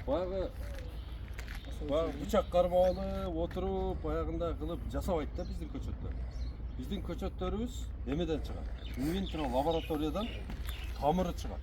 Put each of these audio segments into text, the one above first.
баягы бычак кармап алып отуруп баягындай кылып жасабайт да биздин көчөттөр. Биздин көчөттөрүбүз эмеден чыгат. Инвитро лабораториядан тамыры чыгат.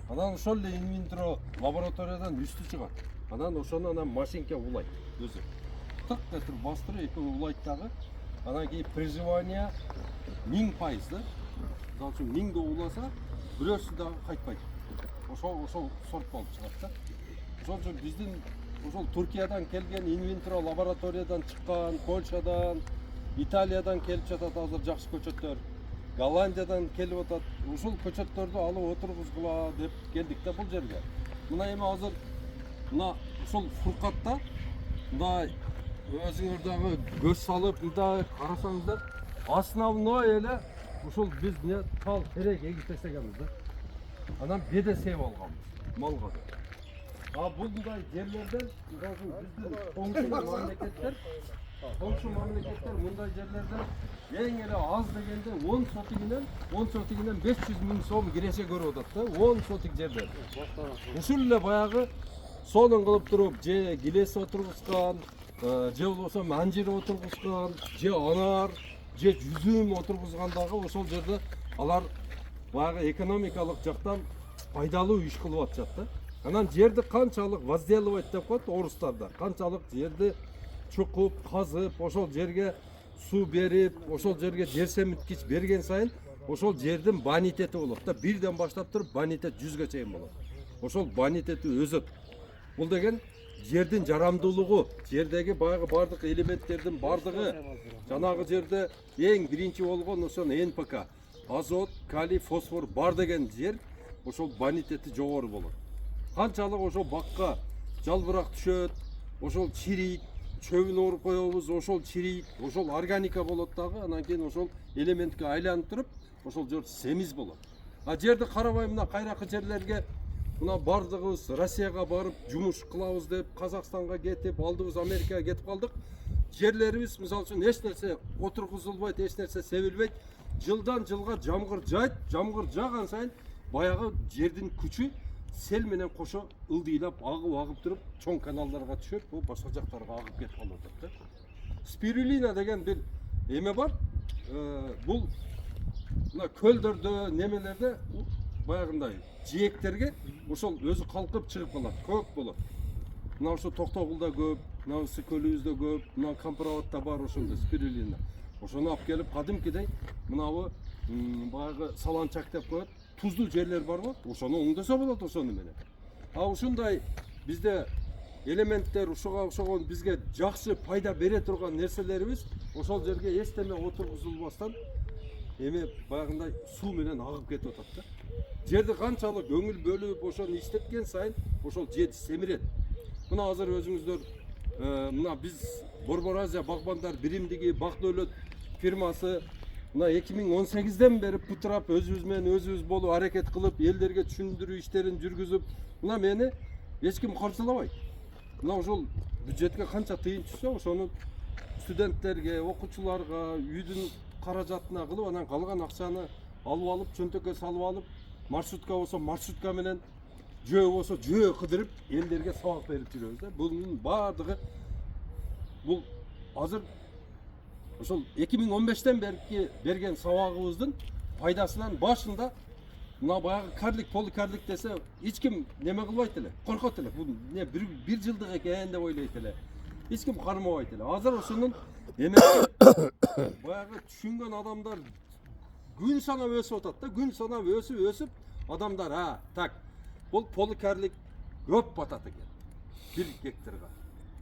Анан ошол эле инвитро лабораториядан үстү чыгат. Анан ошону машинке улайт өзү. Тык этип бастырып эки улайт дагы. Анан кийин приживание 1000% да. Мисалы үчүн 1000 уласа, бирөөсү дагы кайтпайт. Ошол сорт болуп чыгат да. Ошол үчүн биздин ошол Туркиядан келген инвитро лабораториядан чыккан, Польшадан, Италиядан келип жатат азыр жакшы көчөттөр. Голландиядан келип атат. Ушул көчөттөрдү алып отургузгула деп келдик да бул жерге. Мына эми азыр мына ушул Фуркатта мындай өзүңөр дагы көз салып мындай карасаңыздар, основной эле ушул биз не тал терек эгип тастаганбыз да. Анан беде сеп алганбыз малга. Мындай жерлерден биздин коңшу мамлекеттер мындай жерлерден эң эле аз дегенде 10 сотигинен 500 миң сом киреше көрүп атат да, 10 сотик жерден. Ушул эле баягы сонун кылып туруп же гилес отургузган, же болбосо анжир отургузган, же анар, же жүзүм отургузгандагы ошол жерде алар баягы экономикалык жактан пайдалуу иш кылып атышат да. Анан жерди канчалык возделывать деп коет орустарда, канчалык жерди чукуп, казып, ошол жерге суу берип, ошол жерге жер семиткич берген сайын ошол жердин бонитети болот да. Бирден баштап туруп бонитет 100ге чейин болот. Ошол бонитети өсөт. Бул деген жердин жарамдуулугу, жердеги баягы бардык элементтердин бардыгы жанагы жерде эң биринчи болгон ошол НПК, азот, калий, фосфор бар деген жер ошол бонитети жогору болот. Канчалык ошол бакка жалбырак түшөт, ошол чирийт, чөбүн оруп коебуз, ошол чирийт, ошол органика болот дагы, анан кийин ошол элементке айланып туруп, ошол жер семиз болот. А жерди карабай мына кайракы жерлерге мына бардыгыбыз Россияга барып жумуш кылабыз деп, Казакстанга кетип, алдыбыз Америкага кетип калдык. Жерлерибиз мисалы үчүн эч нерсе отургузулбайт, эч нерсе себилбейт. Жылдан жылга жамгыр жайт, жамгыр жааган сайын баягы жердин күчү сел менен кошо ылдыйлап агып туруп чоң каналдарга түшөт, бул башка жактарга агып кетип калып атат да. Спирулина деген бир эме бар. Бул мына көлдөрдө, немелерде баягындай жээктерге ошол өзү калкып чыгып калат, көк болот. Мына ошо Токтогулда көп, мына көлүбүздө көп, мына Кампыраватта бар ошондой спирулина. Ошону алып келип кадимкидей мынабы баягы саланчак деп коет, туздуу жерлер бар го, ошону оңдосо болот ошону менен. А ушундай бизде элементтер ушуга окшогон бизге жакшы пайда бере турган нерселерибиз ошол жерге эчтеме отургузулбастан эме баягындай суу менен агып кетип атат да. Жерди канчалык көңүл бөлүп ошону иштеткен сайын ошол жер семирет. Мына азыр өзүңүздөр мына биз Борбор Азия багбандар биримдиги Бак Дөөлөт фирмасы мына 2018ден бери путурап өзүбүз менен өзүбүз болуп аракет кылып, элдерге түшүндүрүү иштерин жүргүзүп, мына мени эч ким каржылабайт. Мына ошол бюджетке канча тыйын түшсө, ошону студенттерге, окуучуларга, үйдүн каражатына кылып, анан калган акчаны алып алып, чөнтөккө салып алып, маршрутка болсо маршрутка менен, жөө болсо жөө кыдырып, элдерге сабак берип жүрөбүз да. Бунун бардыгы бул азыр ошол 2015ден бери берген сабагыбыздын пайдасынан башында мына баягы карлик, поликарлик десе эч ким неме кылбайт эле, коркот эле. Бул не бир жылдык экен деп ойлойт эле. Эч ким кармабайт эле. Азыр ошонун эме баягы түшүнгөн адамдар күн санап өсүп атат да. Күн санап өсүп адамдар так, бул поликарлик көп батат экен. 1 гектарга.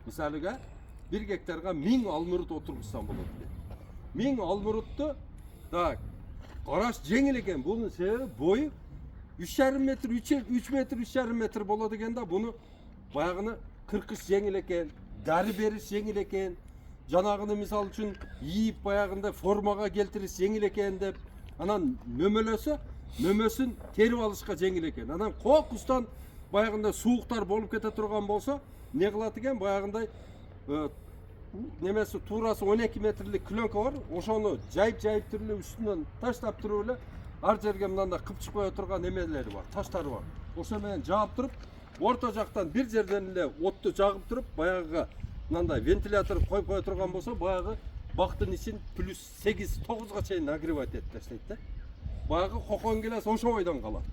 Мисалыга 1 гектарга 1000 алмұрт отургузсам болот экен. 1000 алмұртты так, караш жеңил экен. Бунун себеби бою 3,5 метр, 3 метр, 3,5 метр болот экен да. Буну баягыны кыркыш жеңил экен, дары бериш жеңил экен. Жанагыны мисалы үчүн ийип баягындай формага келтириш жеңил экен деп, анан мөмөлөсө, мөмөсүн терип алышка жеңил экен. Анан кокустан баягындай сууктар болуп кете турган болсо, не кылат экен? Баягындай немеси туурасы 12 метрлик клёнка бар, ошону жайып туруп үстүнөн таштап туруп эле ар жерге мындай кыпчык кое турган эмелери бар, таштары бар. Ошо менен жаап туруп, орта жақтан бір жерден эле отты жағып тұрып, баяғы мынандай вентилятор қойып қоя тұрған болса, баяғы бақтың ішін плюс 8-9-ға чейін нагревать етіп тастайды да. Баяғы қоқан келесі ошо ойдан қалады.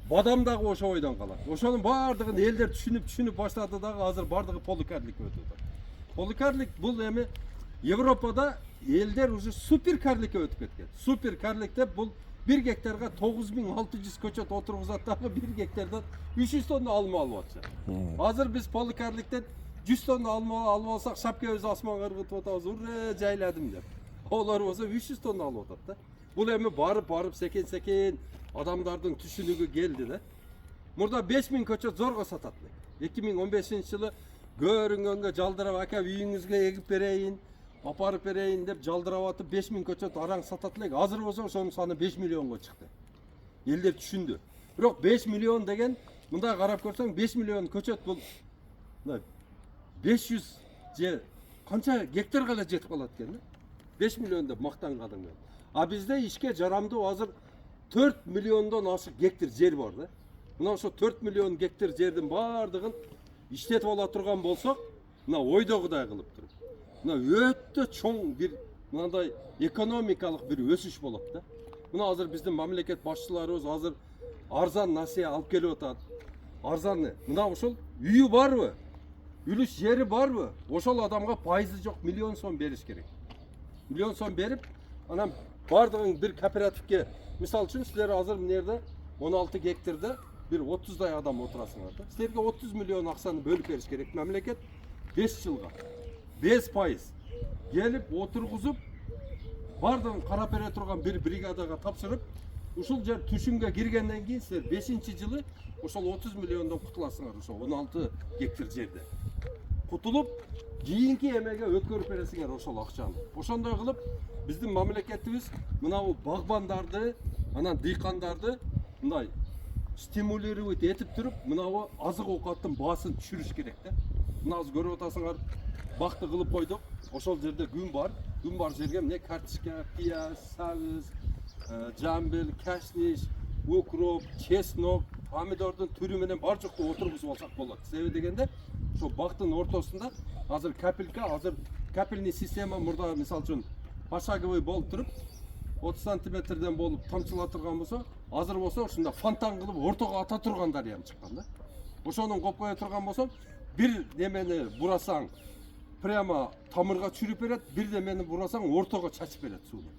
Бадамдағы ошо ойдан қалады. Ошоның бардығын елдер түшініп баштады дағы, азыр бардығы поликарлик өтеді. Поликарлик бұл эми Европада елдер уже суперкарликке өтіп кеткен. Суперкарликте бұл 1 гектарға 9600 көчөт отырғызат дағы 1 гектардан 300 тонна алма алып атшы. Азыр біз поликарликтен 100 тонна алма алып алсақ, шапкебіз асманға ырғытып атабыз, уре жайладым деп. Олар болса 300 тонна алып атат да. Бұл эми барып секен адамдардың түшүнүгү келди да. Мурда 5000 көчөт зорго сатат. 2015-жылы көрүнгөнгө жалдырап ака үйүңүзгө эгип берейин, апарып берейин деп жалдырап атып 5000 көчөт араң сатат элек. Азыр болсо ошонун саны 5 миллионго чыкты. Элдер түшүндү. Бирок 5 миллион деген мындай карап көрсөң 5 миллион көчөт бул 500 же канча гектарга эле жетип калат экен да. 5 миллион деп мактангадың мен. А бизде ишке жарамдуу азыр 4 миллиондон ашык гектар жер бар да. Мына ошо 4 миллион гектар жердин бардыгын иштетип ала турган болсок, мына ойдогудай кылып туруп. Мына өтө чоң бир мындай экономикалык бир өсүш болот да. Мына азыр биздин мамлекет башчыларыбыз азыр арзан насыя алып келип атат. Арзан. Мына ошол үйү барбы? Үлүш жери барбы? Ошол адамга пайызы жок, миллион сом бериш керек. Миллион сом берип, анан бардыгын бир кооперативке, мисал үчүн силер азыр мынерде 16 гектарда bir 30'day adam oturasınlar da. Sizlerge 30 milyon aksanı bölüp veriş gerek memleket 5 yılga 5% gelip oturguzup bardığın karapere turgan bir brigadaga tapşırıp uşul jer түшүнгө киргенден кийин силер 5-жылы ошол 30 миллиондон кутуласыңар, ошол 16 гектар жерде кутулуп кийинки эмеге өткөрүп бересиңер ошол акчаны. Ошондой кылып биздин мамлекетибиз мына бул багбандарды, анан дыйкандарды мындай стимулировать этип туруп, мына бу азык оокаттын баасын түшүрүш керек да. Мына азыр көрүп атасыңар, бакты кылып койдук. Ошол жерде күн бар жерге эмне картишка, пияз, сабыз, жамбыл, кашниш, укроп, чеснок, помидордун түрү менен бар жокту отургузуп алсак болот. Себеби дегенде, ошо бактын ортосунда азыр капельный система мурда мисал үчүн пошаговый болуп туруп 30 сантиметрден болуп тамчыла турган болсо, азыр болсо ушунда фонтан кылып ортого ата турган дарыям чыккан да. Ошонун коюп кое турган болсо, бир немени бурасаң прямо тамырга чүрүп берет, бир немени бурасаң ортого чачып берет сууну.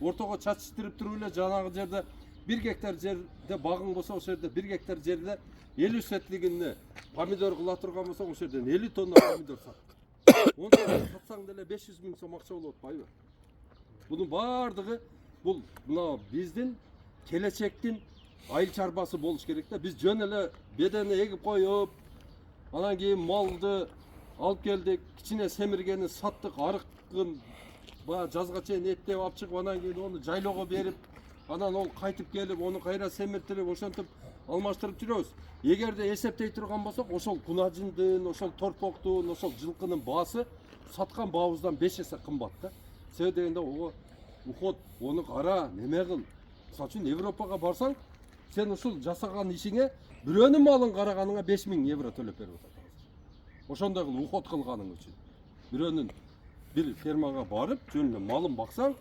Ортого чачыштырып туруп эле жанагы жерде 1 гектар жерде багың болсо, ошол жерде 1 гектар жерде 50 сетлигинде помидор кыла турган болсо, ошол жерден 50 тонна помидор сат. Онда сатсаң деле 500 миң сом акча болот атпайбы? Bunun bardығы бұл мына биздин келечектин айыл чарбасы болуш керек да. Биз жөн эле бедени эгип коюп, анан кийин малды алып келдик, кичине семиргени саттык, арыкын баягы жазга чейин эттеп алып чыгып, анан кийин ону жайлоого берип, анан ол кайтып келип, ону кайра семиртирип, ошентип алмаштырып жүрөбүз. Эгерде эсептей турган болсок, ошол кунажындын, ошол торпоктун, ошол жылкынын баасы саткан баабыздан 5 эсе кымбат да. Себеби дегенде уход, оны кара, неме кыл. Мисалы үчүн Европага барсаң, сен ушул жасаган ишиңе бирөөнүн малын караганыңа 5000 евро төлөп берип атат. Ошондой кылып уход кылганың үчүн. Бирөөнүн бир фермага барып, жөн эле малын баксаң,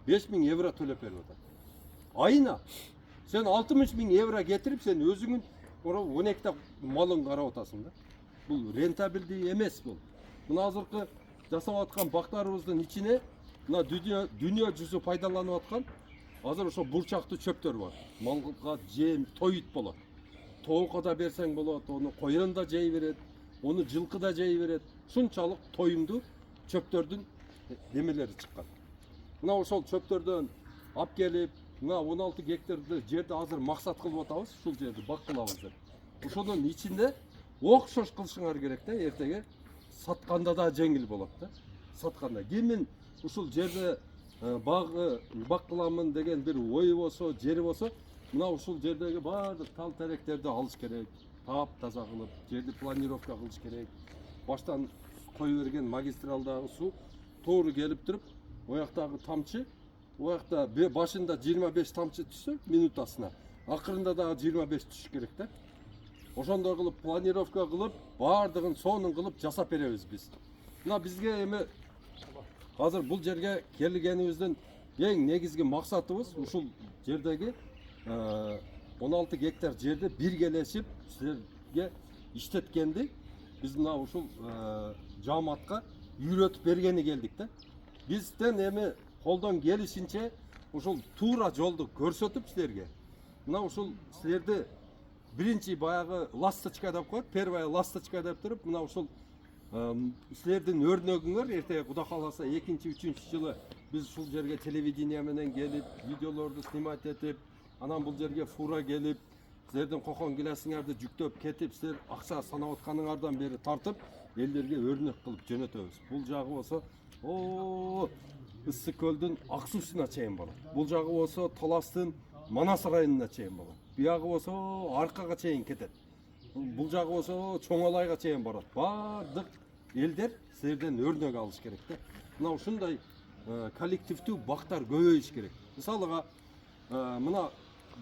5000 евро төлөп берип атат. Айына сен 60000 евро кетирип, сен өзүңүн 12 малын карап атасың да. Бул рентабелдүү эмес бул. Мына азыркы жасап аткан бактарыбыздын ичине мына дүнүйө жүзү пайдаланып аткан азыр ошо бурчактуу чөптөр бар. Малга жем, тоют болот. Тоокко да берсең болот, ону койрон да жей берет, ону жылкы да жей берет. Ушунчалык тоюмдуу чөптөрдүн немелери чыккан. Мына ошол чөптөрдөн алып келип, мына 16 гектарды жерди азыр максат кылып атабыз, ушул жерди бак кылабыз деп. Ошонун ичинде окшош кылышыңар керек да, эртеге сатканда да жеңил болот да. Сатканда кимин ушул жерде бак кыламын деген бир ою болсо, жери болсо, мына ушул жердеги баардык тал теректерди алыш керек, таап таза кылып, жерди планировка кылыш керек. Баштан кое берген магистралдагы суу тоору келип туруп, ояктагы тамчы, оякта башында 25 тамчы түшсө минутасына, акырында дагы 25 түшүш керек да. ошондой кылып планировка кылып, бардыгын сонун кылып жасап беребиз биз. Мына бизге эми азыр бул жерге келгенибиздин эң негизги максатыбыз ушул жердеги 16 гектар жерди биргелешип силерге иштеткенди биз мына ушул жааматка үйрөтүп бергени келдик да. Бизден эми колдон келишинче ушул туура жолду көрсөтүп силерге. Мына ушул силерди биринчи баягы ласточка деп коет, первая ласточка деп туруп, мына ушул силердин өрнөгүңөр эртеге Кудай кааласа 2-3 жылы биз ушул жерге телевидение менен келип, видеолорду снимать этип, анан бул жерге фура келип, силердин кокон гилесиңерди жүктөп кетип, силер акча санап атканыңардан бери тартып, элдерге өрнөк кылып жөнөтөбүз. Бул жагы болсо, Ысык көлдүн Ак суусуна чейин болот. Бул жагы болсо Таластын Манас районуна чейин болот. Бuyagы болсо Аркага чейин кетет. Бул жагы болсо Чоңолайга чейин барат. Бардык элдер силерден өрнөк алыш керек да. Мына ушундай коллективдүү бактар көбөйүш керек. Мисалыга мына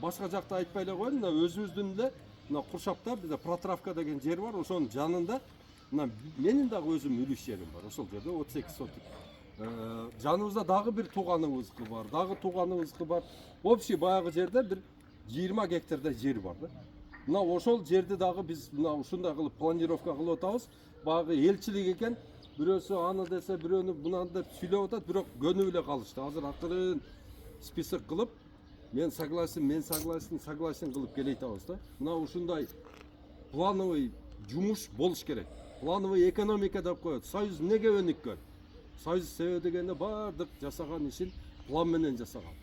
башка жакта айтпай эле коеюн, мына өзүбүздүн эле мына Куршапта бизде Протравка деген жер бар, ошонун жанында мына менин дагы өзүм үлүш жерим бар. Ошол жерде 32 сотик. Жаныбызда дагы бир тууганыбыздыкы бар, дагы тууганыбыздыкы бар. Общий баягы жерде бир 20 гектардай жер бар да. Мына ошол жерди дагы биз мына ушундай кылып планировка кылып атабыз. Баягы элчилик экен, бирөөсү аны десе, бирөөнү мынаны деп сүйлөп атат, бирок көнүп эле калышты. Азыр акырын список кылып, мен согласен кылып келе атабыз да. Мына ушундай плановый жумуш болуш керек. Плановый экономика деп коет. Союз эмнеге өнүккөн? Союз себеби дегенде бардык жасаган ишин план менен жасаган.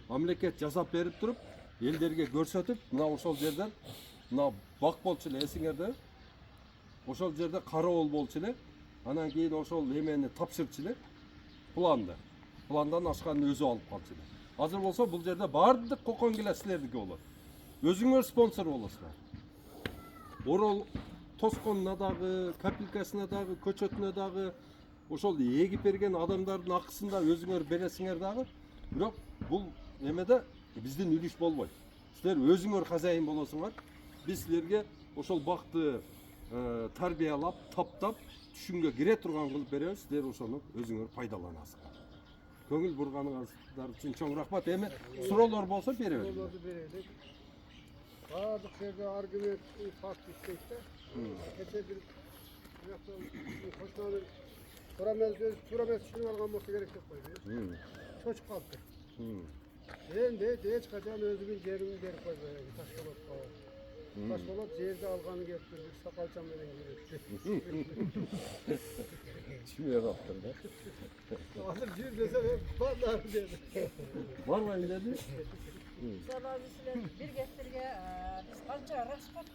Мамлекет жасап берип туруп, элдерге көрсөтүп, мына ошол жерден мына бак болчу эле, эсиңерде? Ошол жерде кароол болчу эле. Анан кийин ошол эмени тапшырчу эле планды. Пландан ашканын өзү алып калчу эле. Азыр болсо бул жерде бардык кокон келе силердики болот. Өзүңөр спонсор болосуңар. Орол тосконуна дагы, капелькасына дагы, көчөтүнө дагы, ошол эгип берген адамдардын акысын да өзүңөр бересиңер дагы. Бирок бул эмеде биздин үлүш болбойт. Силер өзүңөр хозяин болосуңар. Биз силерге ошол бакты тарбиялап, таптап, түшүнгө кире турган кылып беребиз. Силер ошону өзүңөр пайдаланасыңар. Көңүл бурганыңыздар үчүн чоң рахмат. Эми суроолор болсо беребиз. Суроолорду берели. Бардык жерде аргумент, факт иштейт да. Кече бир кошунаны туура эмес түшүнүп алган болсо керек деп койду. Чочуп калыптыр. Энди эч качан өзүнүн жерин берип койбойт Ташполотко. Ташполот жерди алганы келип бир сакалчан менен жүрөт. Түшүнбөй калыптыр да. Азыр жер десе баарлары деди. Барбайм деди. Sabah bizler bir getirge biz kanca raspat